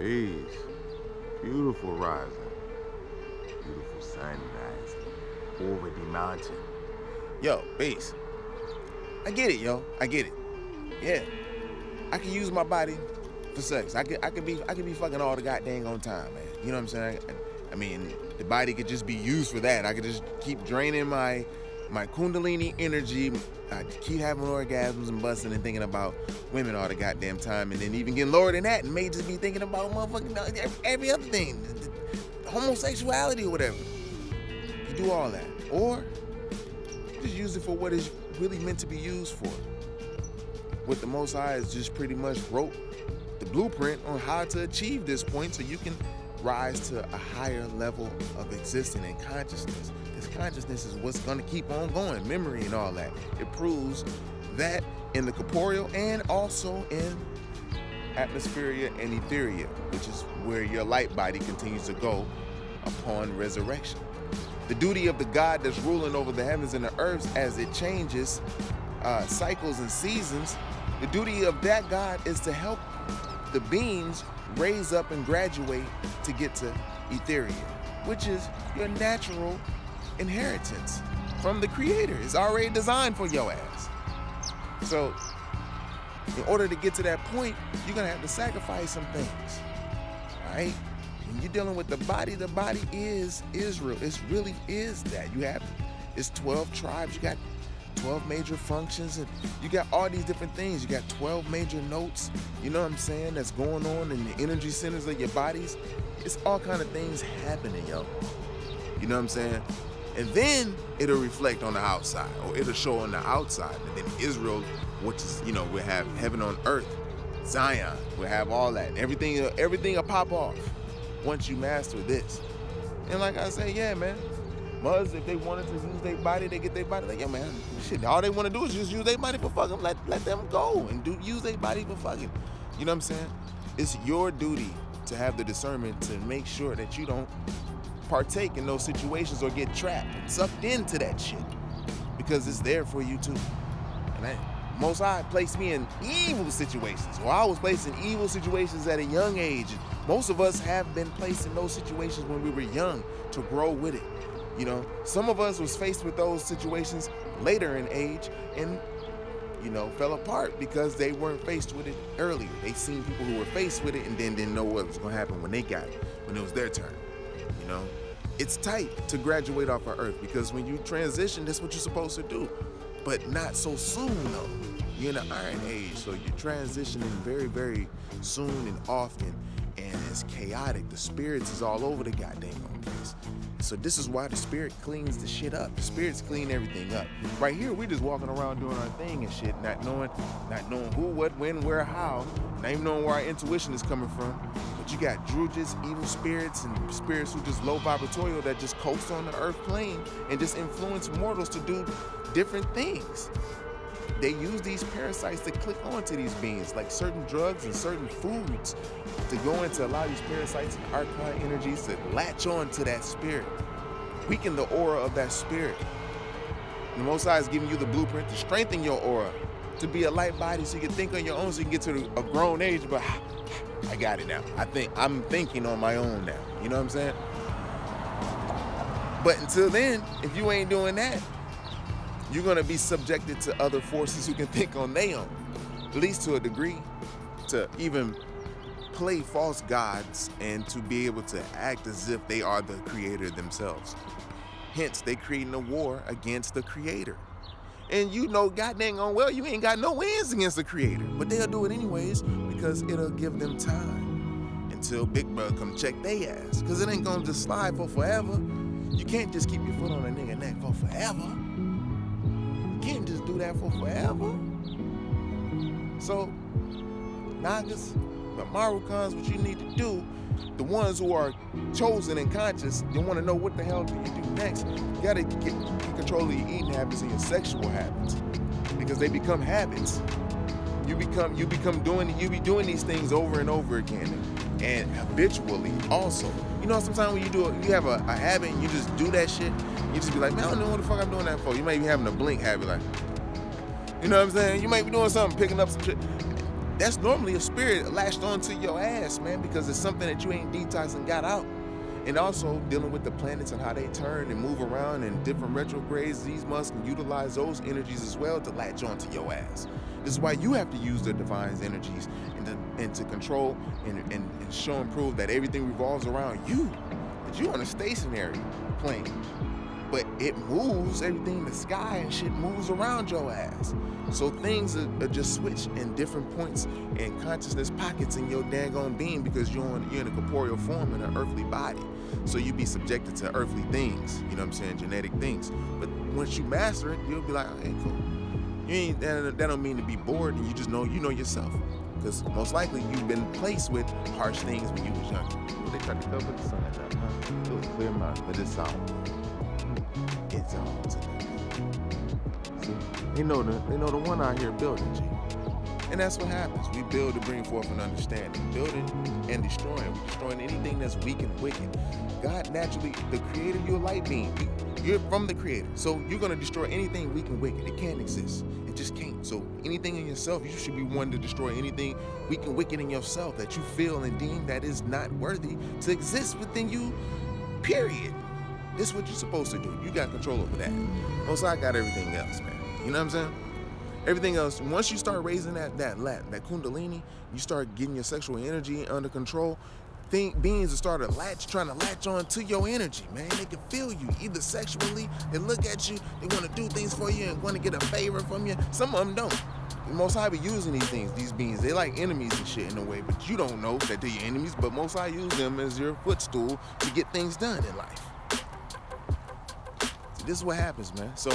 Peace. Beautiful rising. Beautiful sun rising over the mountain. Yo, peace. I get it, yo. I get it. Yeah. I can use my body for sex. I could be fucking all the goddamn on time, man. You know what I'm saying? I mean, the body could just be used for that. I could just keep draining my kundalini energy. I keep having orgasms and busting and thinking about women all the goddamn time, and then even getting lower than that and may just be thinking about motherfucking every other thing, homosexuality or whatever. You do all that, or just use it for what it's really meant to be used for. What the Most High has just pretty much wrote the blueprint on how to achieve this point, so you can rise to a higher level of existence and consciousness. This consciousness is what's going to keep on going, memory and all that. It proves that in the corporeal and also in atmosphere and etheria, which is where your light body continues to go upon resurrection. The duty of the God that's ruling over the heavens and the earth as it changes cycles and seasons, the duty of that God is to help the beings raise up and graduate to get to etheria, which is your natural inheritance from the Creator. It's already designed for your ass. So in order to get to that point, you're gonna have to sacrifice some things. All right? When you're dealing with the body is Israel. It really is that. It's 12 tribes, you got 12 major functions, and you got all these different things. You got 12 major notes, you know what I'm saying, that's going on in the energy centers of your bodies. It's all kind of things happening, yo. You know what I'm saying? And then it'll reflect on the outside, or it'll show on the outside. And then Israel, which is, you know, we'll have heaven on earth, Zion, we'll have all that. Everything will pop off once you master this. And like I say, yeah, man, mothers, if they wanted to use their body, they get their body. Like, yeah, man, shit, all they want to do is just use their body for fucking. Let them go and use their body for fucking. You know what I'm saying? It's your duty to have the discernment to make sure that you don't partake in those situations or get trapped and sucked into that shit, because it's there for you too. And Most High placed me in evil situations. Well, I was placed in evil situations at a young age. Most of us have been placed in those situations when we were young to grow with it. You know, some of us was faced with those situations later in age and, you know, fell apart because they weren't faced with it earlier. They seen people who were faced with it and then didn't know what was going to happen when they got it, when it was their turn. You know, it's tight to graduate off of Earth, because when you transition, that's what you're supposed to do. But not so soon, though. You're in the Iron Age, so you're transitioning very, very soon and often, and it's chaotic. The spirits is all over the goddamn place. So this is why the spirit cleans the shit up. The spirits clean everything up. Right here, we just walking around doing our thing and shit, not knowing who, what, when, where, how, not even knowing where our intuition is coming from. But you got druids, evil spirits, and spirits who just low vibratorial that just coast on the earth plane and just influence mortals to do different things. They use these parasites to click onto these beings, like certain drugs and certain foods, to go in to allow these parasites and archon energies to latch on to that spirit, weaken the aura of that spirit. And the Most High is giving you the blueprint to strengthen your aura, to be a light body so you can think on your own, so you can get to a grown age. But I got it now. I'm thinking on my own now. You know what I'm saying? But until then, if you ain't doing that, you're going to be subjected to other forces who can think on their own, at least to a degree, to even play false gods and to be able to act as if they are the creator themselves. Hence, they creating a war against the creator. And you know goddamn on well you ain't got no wins against the creator, but they'll do it anyways because it'll give them time until Big Brother come check their ass, because it ain't going to just slide for forever. You can't just keep your foot on a nigga neck for forever. Can't just do that for forever. So, Nagas, the Marukans, what you need to do, the ones who are chosen and conscious, you want to know what the hell do you do next, you got to get control of your eating habits and your sexual habits, because they become habits. You be doing these things over and over again, and habitually also. You know, sometimes when you have a habit and you just do that shit, you just be like, man, I don't know what the fuck I'm doing that for. You might be having a blink habit, like, you know what I'm saying? You might be doing something, picking up some shit. that's normally a spirit latched onto your ass, man, because it's something that you ain't detoxed and got out. And also dealing with the planets and how they turn and move around in different retrogrades, these months can utilize those energies as well to latch onto your ass. This is why you have to use the divine's energies and to control and show and prove that everything revolves around you. That you on a stationary plane, but it moves, everything in the sky and shit moves around your ass. So things are just switch in different points and consciousness pockets in your daggone being, because you're in a corporeal form in an earthly body. So you be subjected to earthly things, you know what I'm saying, genetic things. But once you master it, you'll be like, okay, cool. You ain't, that don't mean to be bored, and you just know yourself. Because most likely you've been placed with harsh things when you was younger. They tried to cover the sun at that time. It was clear mind, but it's out. It's out today. See, they know the one out here building, G. And that's what happens. We build to bring forth an understanding. Building and destroying. We're destroying anything that's weak and wicked. God naturally, the creator, you're a light being. You're from the creator. So you're going to destroy anything weak and wicked. It can't exist. It just can't. So anything in yourself, you should be one to destroy anything weak and wicked in yourself that you feel and deem that is not worthy to exist within you, period. This is what you're supposed to do. You got control over that. Also, I got everything else, man. You know what I'm saying? Everything else, once you start raising that kundalini, you start getting your sexual energy under control, beings will start trying to latch on to your energy, man. They can feel you, either sexually, they look at you, they want to do things for you and want to get a favor from you. Some of them don't. Most High be using these things, these beings. They like enemies and shit in a way, but you don't know that they're your enemies, but Most High use them as your footstool to get things done in life. See, this is what happens, man. So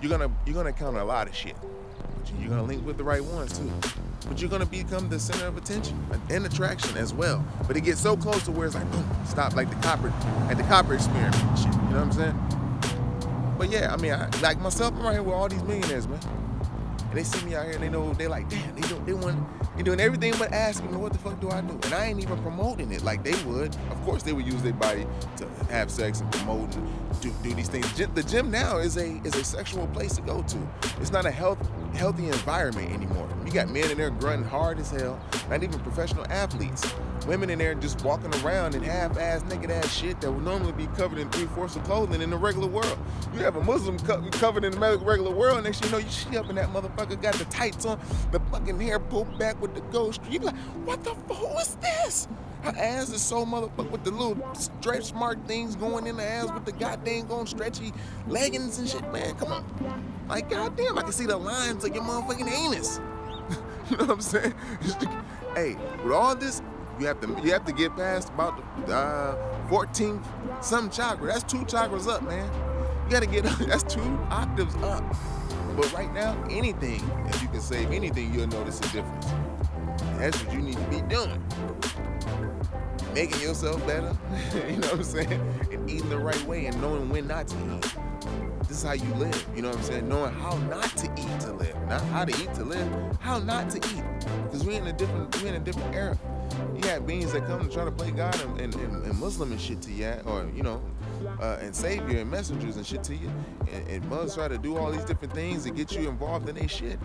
you're gonna encounter a lot of shit. You're gonna link with the right ones too. But you're gonna become the center of attention and attraction as well. But it gets so close to where it's like, boom, stop, like the copper experiment and shit. You know what I'm saying? But yeah, I mean, like myself, I'm right here with all these millionaires, man. And they see me out here and they know, they like, damn, they're doing everything but asking me, what the fuck do I do? And I ain't even promoting it like they would. Of course they would use their body to have sex and promote and do these things. The gym now is a sexual place to go to. It's not a healthy environment anymore. You got men in there grunting hard as hell, not even professional athletes. Women in there just walking around in half-ass, naked-ass shit that would normally be covered in 3/4 of clothing in the regular world. You have a Muslim covered in the regular world, and next thing you know, she up in that motherfucker, got the tights on, the fucking hair pulled back with the ghost. You be like, what the fuck, who is this? Her ass is so motherfucker with the little stretch mark things going in the ass with the goddamn going stretchy leggings and shit, man. Come on. Like, goddamn, I can see the lines of your motherfucking anus. You know what I'm saying? Hey, with all this, you have to get past about the 14th some chakra. That's 2 chakras up, man. You gotta get that's 2 octaves up. But right now, anything, if you can save anything, you'll notice a difference. That's what you need to be doing. Making yourself better, you know what I'm saying? And eating the right way and knowing when not to eat. This is how you live, you know what I'm saying? Knowing how not to eat to live. Not how to eat to live, how not to eat. Because we're in a different era. You have beings that come and try to play God and Muslim and shit to you, or, you know, and savior and messengers and shit to you. And mothers try to do all these different things to get you involved in their shit.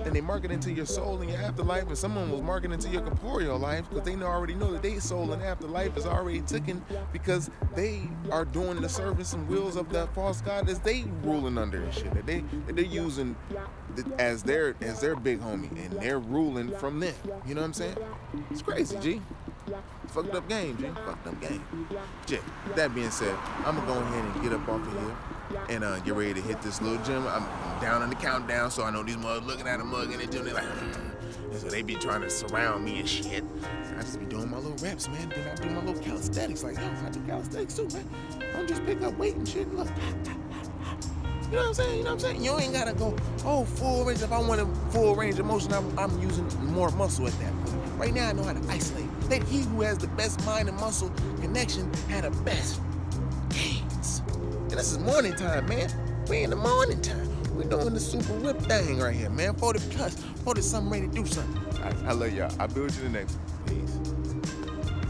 And they market into your soul and your afterlife, and someone was marketing into your corporeal life because they already know that their soul and afterlife is already taken, because they are doing the service and wills of that false god as they ruling under and shit. That they're using as their big homie, and they're ruling from them. You know what I'm saying? It's crazy, G. Fucked up game, G. Fucked up game. Jay, that being said, I'm gonna go ahead and get up off of here and get ready to hit this little gym. I'm down on the countdown, so I know these mothers looking at a mug in the gym. They're like, and so they be trying to surround me and shit. So I just be doing my little reps, man. Then I do my little calisthenics. Like, yo, I do calisthenics too, man. I don't just pick up weight and shit. Look. You know what I'm saying? You know what I'm saying? You ain't gotta go, full range. If I want a full range of motion, I'm using more muscle at that point. Right now, I know how to isolate. Let he who has the best mind and muscle connection have the best gains. And this is morning time, man. We in the morning time. We're doing the super whip thing right here, man. 40 plus, 40 something ready to do something. I love y'all. I'll be with you the next one.